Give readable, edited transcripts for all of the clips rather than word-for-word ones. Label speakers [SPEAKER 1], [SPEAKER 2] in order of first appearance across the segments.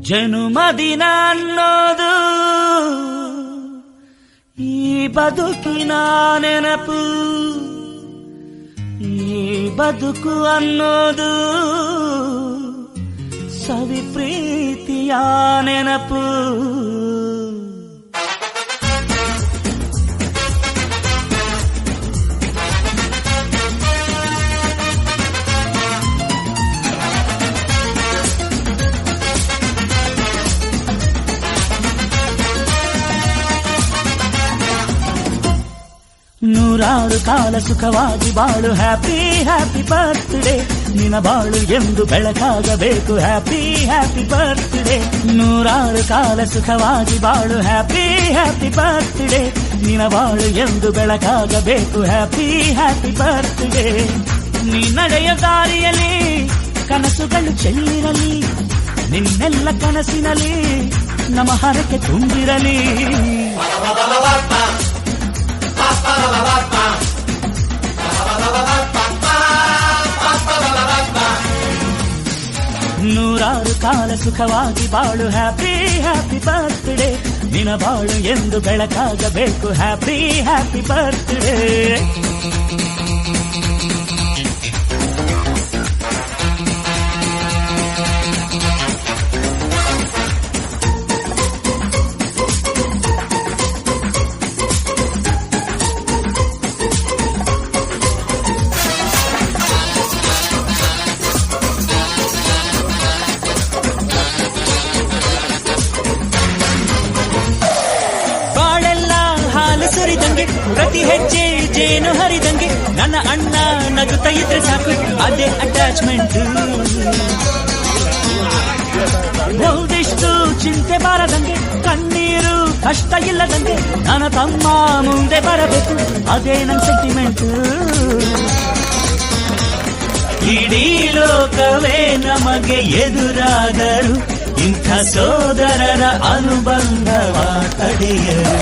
[SPEAKER 1] ಜನುಮದಿನ ಅನ್ನೋದು ಈ ಬದುಕಿನ ನೆನಪು, ಈ ಬದುಕು ಅನ್ನೋದು ಸವಿ ಪ್ರೀತಿಯ ನೆನಪು. ನೂರಾರು ಕಾಲ ಸುಖವಾಗಿ ಬಾಳು, ಹ್ಯಾಪಿ ಹ್ಯಾಪಿ ಬರ್ತ್ಡೇ. ನಿನ ಬಾಳು ಎಂದು ಬೆಳಕಾಗಬೇಕು, ಹ್ಯಾಪಿ ಹ್ಯಾಪಿ ಬರ್ತ್ಡೇ. ನೂರಾರು ಕಾಲ ಸುಖವಾಗಿ ಬಾಳು, ಹ್ಯಾಪಿ ಹ್ಯಾಪಿ ಬರ್ತ್ಡೇ. ನಿನ ಬಾಳು ಎಂದು ಬೆಳಕಾಗಬೇಕು, ಹ್ಯಾಪಿ ಹ್ಯಾಪಿ ಬರ್ತ್ಡೇ. ನೀ ನಡೆಯ ದಾರಿಯಲ್ಲಿ ಕನಸುಗಳು ಚೆಲ್ಲಿರಲಿ, ನಿನ್ನೆಲ್ಲ ಕನಸಿನಲ್ಲಿ ನಮ್ಮ ಹರಕೆ ತುಂಬಿರಲಿ. ನೂರಾರು ಕಾಲ ಸುಖವಾಗಿ ಬಾಳು, ಹ್ಯಾಪಿ ಹ್ಯಾಪಿ ಬರ್ತ್ಡೇ. ನಿನ ಬಾಳು ಎಂದು ಬೆಳಕಾಗಬೇಕು, ಹ್ಯಾಪಿ ಹ್ಯಾಪಿ ಬರ್ತ್ಡೇ. ಪ್ರತಿ ಹೆಜ್ಜೆ ಜೇನು ಹರಿದಂಗೆ ನನ್ನ ಅಣ್ಣ ನಗುತ್ತಾ ಇದ್ರೆ ಸಾಕು, ಅದೇ ಅಟ್ಯಾಚ್ಮೆಂಟ್. ಒಂದಿಷ್ಟು ಚಿಂತೆ ಬಾರದಂಗೆ, ಕಣ್ಣೀರು ಕಷ್ಟ ಇಲ್ಲದಂಗೆ ನನ್ನ ತಮ್ಮ ಮುಂದೆ ಬರಬೇಕು, ಅದೇ ನನ್ನ ಸೆಂಟಿಮೆಂಟ್. ಇಡೀ ಲೋಕವೇ ನಮಗೆ ಎದುರಾದರು, ಇಂಥ ಸೋದರರ ಅನುಬಂಧವ ತಡೆಯರು.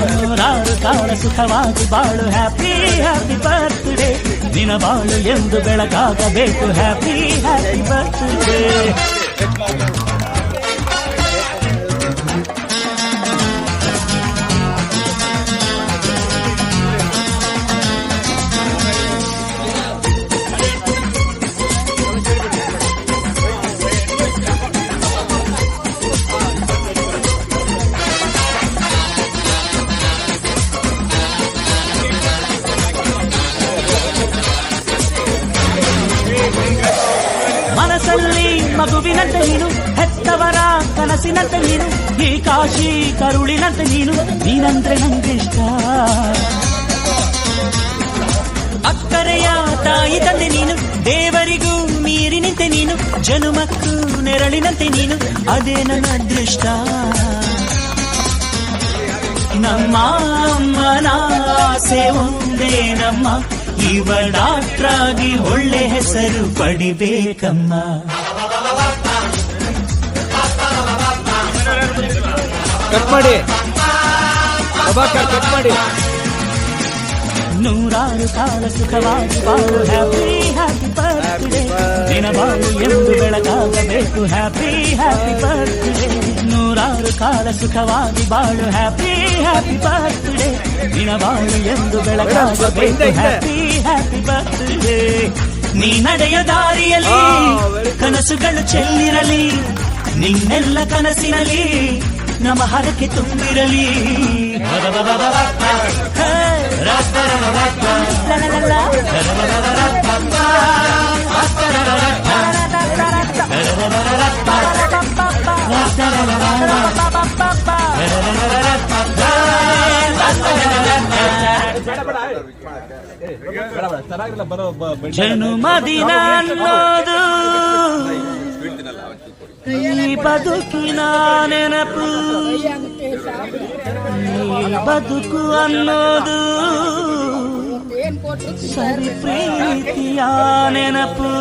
[SPEAKER 1] ನೂರಾರು ಕಾಲ ಸುಖವಾಗಿ ಬಾಳು, ಹ್ಯಾಪಿ ಹ್ಯಾಪಿ ಬರ್ತ್ಡೇ. ನಿನ ಬಾಳು ಎಂದು ಬೆಳಕಾಗಬೇಕು, ಹ್ಯಾಪಿ ಹ್ಯಾಪಿ ಬರ್ತ್ಡೇ. ಮನಸ್ಸಲ್ಲಿ ಮಗುವಿನಂತೆ ನೀನು, ಹೆತ್ತವರ ಕನಸಿನಂತೆ ನೀನು, ಈ ಕಾಶಿ ಕರುಳಿನಂತೆ ನೀನು, ನೀನಂದ್ರೆ ನಂಗಿಷ್ಟ. ಅಕ್ಕರೆಯ ತಾಯಿ ತಂದೆ ನೀನು, ದೇವರಿಗೂ ಮೀರಿ ನಿಂತೆ ನೀನು, ಜನುಮಕ್ಕೂ ನೆರಳಿನಂತೆ ನೀನು, ಅದೇ ನನ್ನ ಅದೃಷ್ಟ. ನಮ್ಮ ಅಮ್ಮನ ಆಸೆ ಒಂದೇ ನಮ್ಮ, ಇವ ಡಾಕ್ಟ್ರಾಗಿ ಒಳ್ಳೆ ಹೆಸರು ಪಡಿಬೇಕಮ್ಮ.
[SPEAKER 2] ಕಟ್ ಮಾಡಿ ಕಟ್ ಮಾಡಿ.
[SPEAKER 1] ನೂರಾರು ಕಾಲ ಸುಖವಾಗಿ ಬಾಳು, ಹ್ಯಾಪಿ ಹ್ಯಾಪಿ ಬರ್ತ್ಡೇ. ದಿನ ಬಾಳು ಎಂದು ಬೆಳಕಾಗಬೇಕು, ಹ್ಯಾಪಿ ಹ್ಯಾಪಿ ಬರ್ತ್ಡೇ. ನೂರಾರು ಕಾಲ ಸುಖವಾಗಿ ಬಾಳು, ಹ್ಯಾಪಿ ಹ್ಯಾಪಿ ಬರ್ತ್ಡೇ. ದಿನ ಬಾಳು ಎಂದು ಬೆಳಕಾಗಬೇಕು, ಹ್ಯಾಪಿ ಹ್ಯಾಪಿ ಬರ್ತ್ಡೇ. ನೀ ನಡೆಯ ದಾರಿಯಲ್ಲಿ ಕನಸುಗಳು ಚೆಲ್ಲಿರಲಿ, ನಿನ್ನೆಲ್ಲ ಕನಸಿನಲ್ಲಿ ನಮ್ಮ ಹರಕೆ ತುಂಬಿರಲಿ. ಜನುಮದಿನ ಅನ್ನೋದು ಈ ಬದುಕಿನ ನೆನಪು, ಈ ಬದುಕು ಅನ್ನೋದು ಸರಿ ಪ್ರೀತಿಯ ನೆನಪು.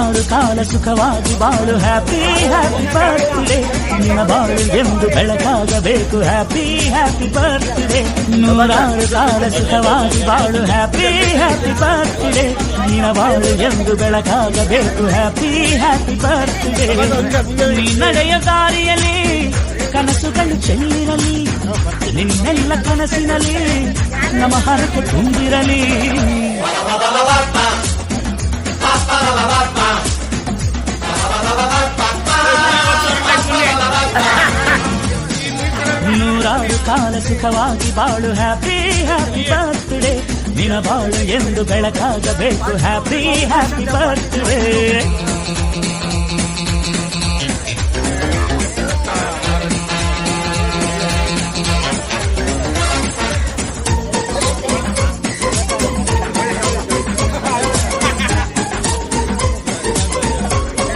[SPEAKER 1] ನೂರಾರು ಕಾಲ ಸುಖವಾಗಿ ಬಾಳು ಹ್ಯಾಪಿ ಹ್ಯಾಪಿ ಬರ್ತ್ಡೇ ನಿನ್ನ ಬಾಳು ಎಂದು ಬೆಳಕಾಗಬೇಕು ಹ್ಯಾಪಿ ಹ್ಯಾಪಿ ಬರ್ತ್ಡೇ ನೂರಾರು ಕಾಲ ಸುಖವಾಗಿ ಬಾಳು ಹ್ಯಾಪಿ ಹ್ಯಾಪಿ ಬರ್ತ್ಡೇ ನಿನ್ನ ಬಾಳು ಎಂದು ಬೆಳಕಾಗಬೇಕು ಹ್ಯಾಪಿ ಹ್ಯಾಪಿ ಬರ್ತ್ಡೇ ನೀ ನಡೆಯ ದಾರಿಯಲ್ಲಿ ಕನಸುಗಳು ಚೆಲ್ಲಿರಲಿ ನಿನ್ನೆಲ್ಲ ಕನಸಿನಲ್ಲಿ ನಮ್ಮ ಹರಕೆ ತುಂಬಿರಲಿ ನೂರಾರು ಕಾಲ ಸುಖವಾಗಿ ಬಾಳು ಹ್ಯಾಪಿ ಹ್ಯಾಪಿ ಬರ್ತ್ಡೇ ನಿನ್ನ ಬಾಳು ಎಂದು ಬೆಳಕಾಗಬೇಕು ಹ್ಯಾಪಿ ಹ್ಯಾಪಿ ಬರ್ತ್ಡೇ